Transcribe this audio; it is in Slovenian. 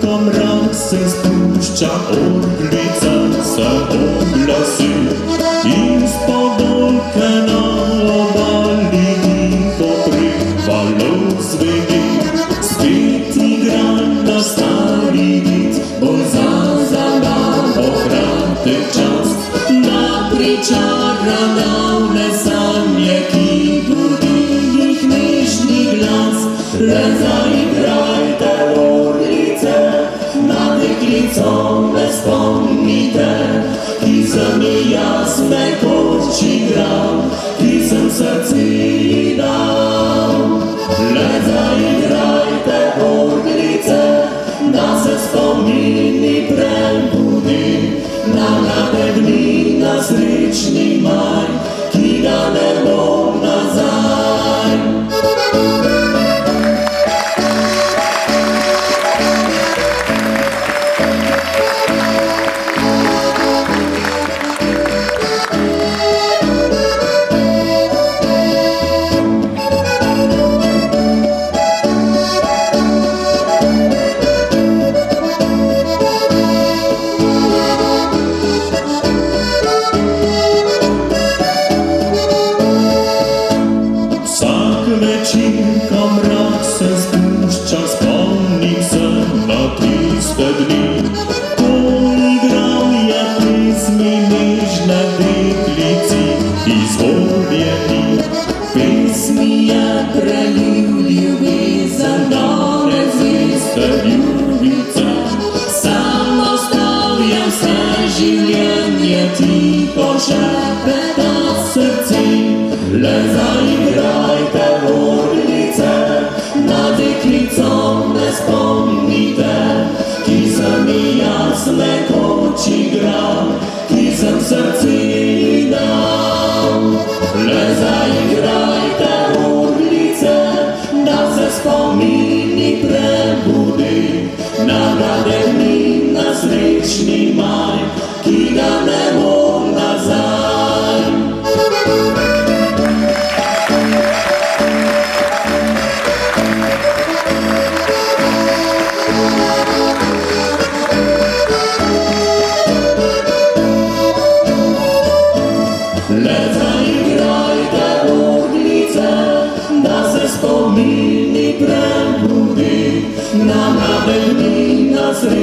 Ko mrak se spušča, orglica se oglasi in spod oljke na obali tiho prek valov zveni. Spet igra na stari vid, bolj za nam kratek čas, na pričarana vne sanje, ki budi jih nežni glas. Le zaigrajte na deklico me spomnite, ki sem ji jaz nekoč igral, ki sem srce ji dal. Le zaigrajte orglice, da se spomini prebudi na mlade dni, na srečni maj, ki ga ne bo nazaj. Ko mrak se spušča, spomnim se na tiste dni, ko igral je pesmi nežne deklici izvoljeni. Pesmi je prelil ljubezen, danes iste ljubice. Samo stavlja vse življenje, tiho šepeta srce. Le zaigrajte orglice, na deklico me spomnite, ki sem ji jaz nekoč igral, ki sem srce ji dal. Le zaigrajte orglice, da se spomini prebudi na mlade dni, na srečni maj, ki ga ne bo nazaj. Le zaigrajte orglice, da se spomini prebudi na mlade dni, na srečni maj.